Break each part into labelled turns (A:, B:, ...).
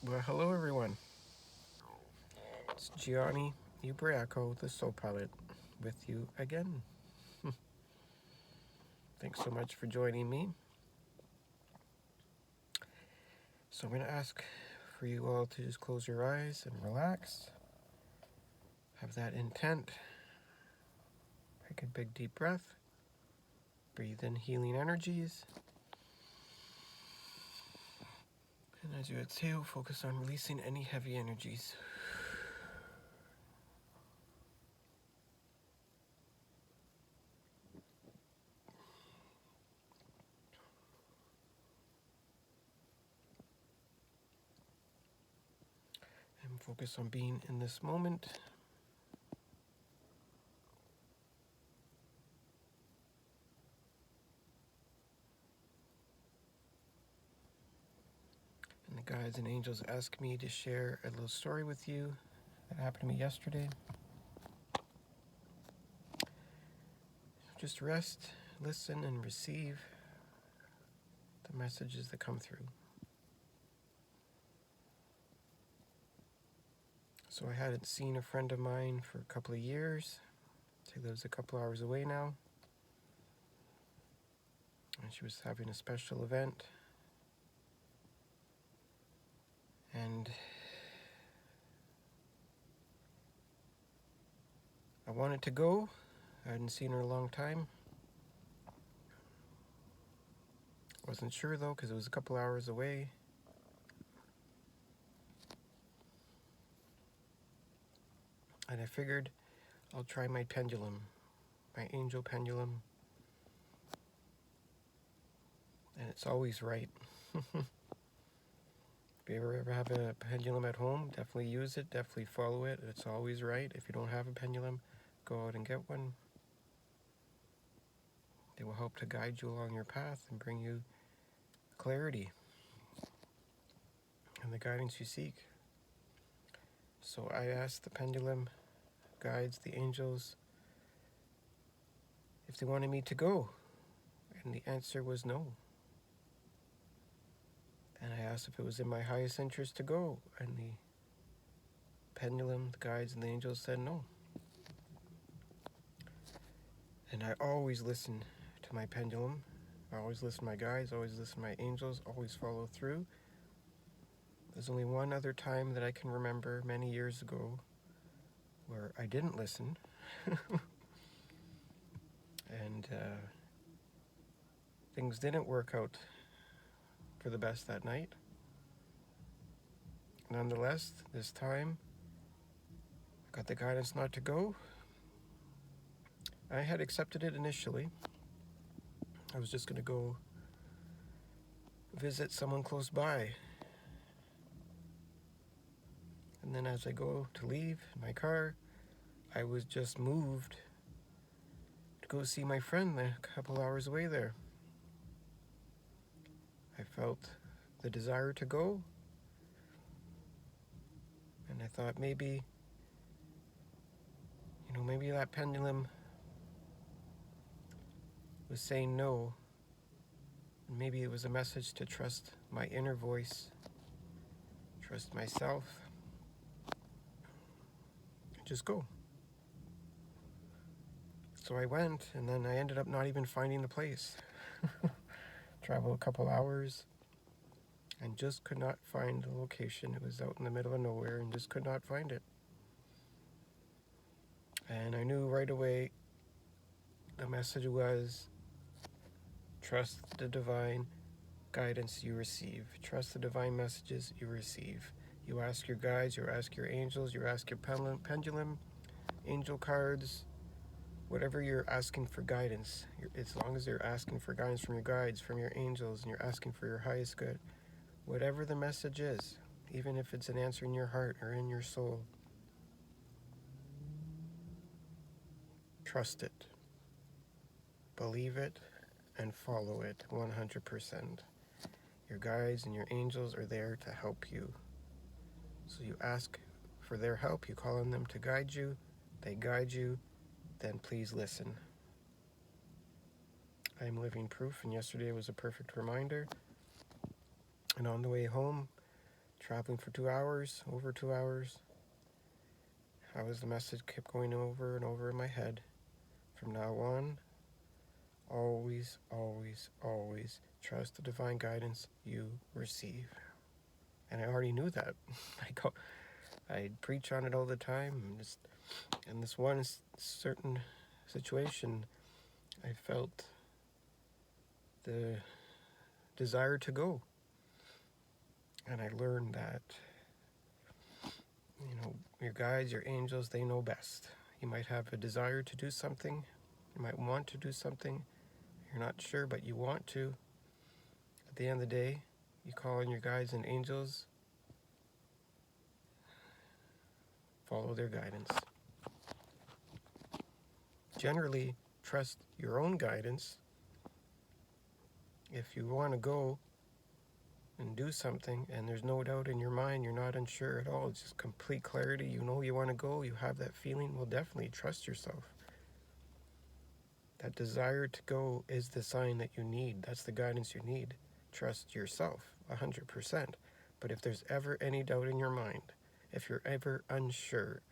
A: Well, hello everyone. It's Gianni Ubriaco, the Soul Pilot, with you again. Thanks so much for joining me. So I'm going to ask for you all to just close your eyes and relax. Have that intent. Take a big deep breath. Breathe in healing energies. And as you exhale, focus on releasing any heavy energies. And focus on being in this moment. And the guides and angels ask me to share a little story with you that happened to me yesterday. Just rest, listen, and receive the messages that come through. So I hadn't seen a friend of mine for a couple of years. She lives a couple hours away now. And she was having a special event. And I wanted to go. I hadn't seen her in a long time. Wasn't sure though, because it was a couple hours away. And I figured I'll try my pendulum, my angel pendulum. And it's always right. If you ever have a pendulum at home, definitely use it, definitely follow it. It's always right. If you don't have a pendulum, go out and get one. They will help to guide you along your path and bring you clarity and the guidance you seek. So I asked the pendulum guides, the angels, if they wanted me to go. And the answer was no. And I asked if it was in my highest interest to go. And the pendulum, the guides, and the angels said no. And I always listen to my pendulum. I always listen to my guides, always listen to my angels, always follow through. There's only one other time that I can remember many years ago where I didn't listen. And things didn't work out for the best that night. Nonetheless, this time, I got the guidance not to go. I had accepted it initially. I was just going to go visit someone close by. And then as I go to leave in my car, I was just moved to go see my friend a couple hours away there. I felt the desire to go. And I thought maybe that pendulum was saying no. And maybe it was a message to trust my inner voice, trust myself, and just go. So I went, and then I ended up not even finding the place. Traveled a couple hours and just could not find the location. It was out in the middle of nowhere and just could not find it. And I knew right away the message was, trust the divine guidance you receive. Trust the divine messages you receive. You ask your guides, you ask your angels, you ask your pendulum, angel cards, whatever you're asking for guidance. As long as you're asking for guidance from your guides, from your angels, and you're asking for your highest good, whatever the message is, even if it's an answer in your heart or in your soul, trust it, believe it, and follow it 100%. Your guides and your angels are there to help you. So you ask for their help, you call on them to guide you, they guide you, then please listen. I am living proof, and yesterday was a perfect reminder. And on the way home, traveling for 2 hours, over 2 hours. How was the message kept going over and over in my head. From now on, always, always, always trust the divine guidance you receive. And I already knew that. I preach on it all the time. In this one certain situation, I felt the desire to go. And I learned that, your guides, your angels, they know best. You might have a desire to do something. You might want to do something. You're not sure, but you want to. At the end of the day, you call on your guides and angels. Follow their guidance. Generally, trust your own guidance. If you want to go and do something and there's no doubt in your mind, you're not unsure at all, it's just complete clarity, you know you want to go, you have that feeling, well, definitely trust yourself. That desire to go is the sign that you need. That's the guidance you need. Trust yourself 100%. But if there's ever any doubt in your mind, if you're ever unsure,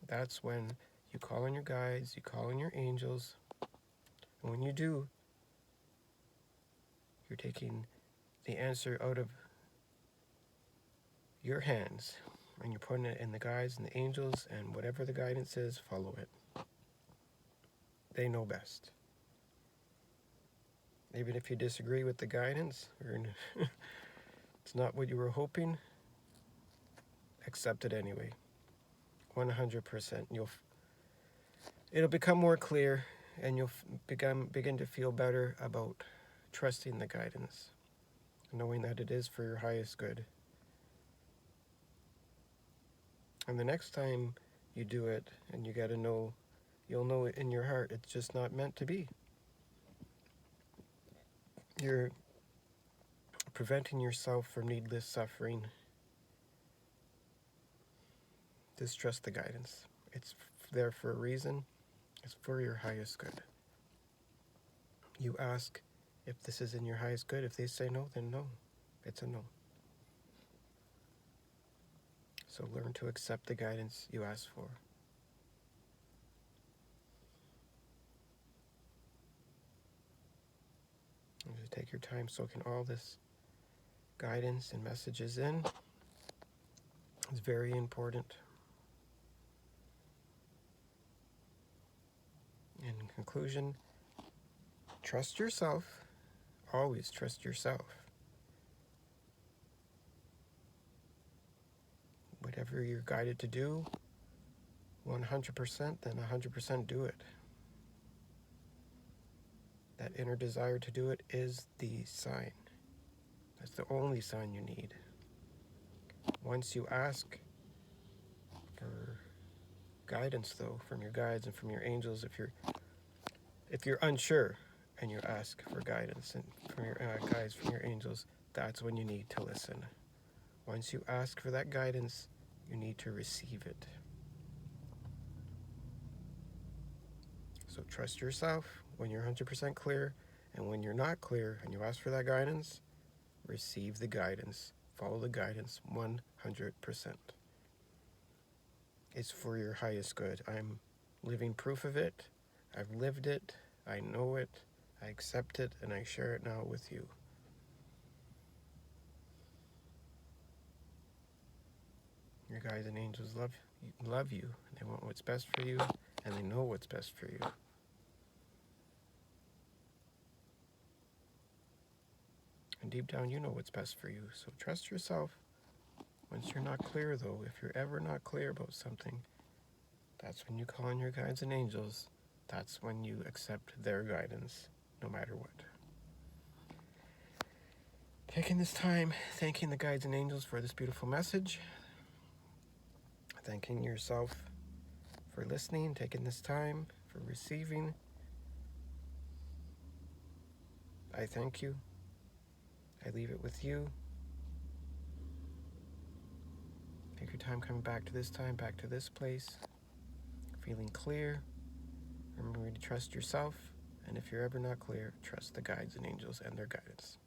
A: that's when you call on your guides, you call on your angels. And when you do, you're taking the answer out of your hands and you're putting it in the guides and the angels, and whatever the guidance is, follow it. They know best. Even if you disagree with the guidance or it's not what you were hoping, accept it anyway. 100%. It'll become more clear, and you'll begin to feel better about trusting the guidance, knowing that it is for your highest good. And the next time you do it and you gotta know, you'll know it in your heart, it's just not meant to be. You're preventing yourself from needless suffering. Just trust the guidance. It's there for a reason. It's for your highest good. You ask if this is in your highest good. If they say no, then no. It's a no. So learn to accept the guidance you ask for. And just take your time soaking all this guidance and messages in. It's very important. In conclusion, trust yourself. Always trust yourself. Whatever you're guided to do, 100%, then 100% do it. That inner desire to do it is the sign. That's the only sign you need. Once you ask for guidance, though, from your guides and from your angels, if you're unsure and you ask for guidance and from your guides, from your angels, that's when you need to listen. Once you ask for that guidance, you need to receive it. So trust yourself when you're 100% clear, and when you're not clear and you ask for that guidance, receive the guidance. Follow the guidance 100%. It's for your highest good. I'm living proof of it. I've lived it. I know it. I accept it, and I share it now with you. Your guides and angels love you. They want what's best for you, and they know what's best for you. And deep down, you know what's best for you. So trust yourself. Once you're not clear, though, if you're ever not clear about something, that's when you call on your guides and angels. That's when you accept their guidance, no matter what. Taking this time, thanking the guides and angels for this beautiful message. Thanking yourself for listening, taking this time, for receiving. I thank you. I leave it with you. Take your time coming back to this time, back to this place. Feeling clear. Remember to trust yourself. And if you're ever not clear, trust the guides and angels and their guidance.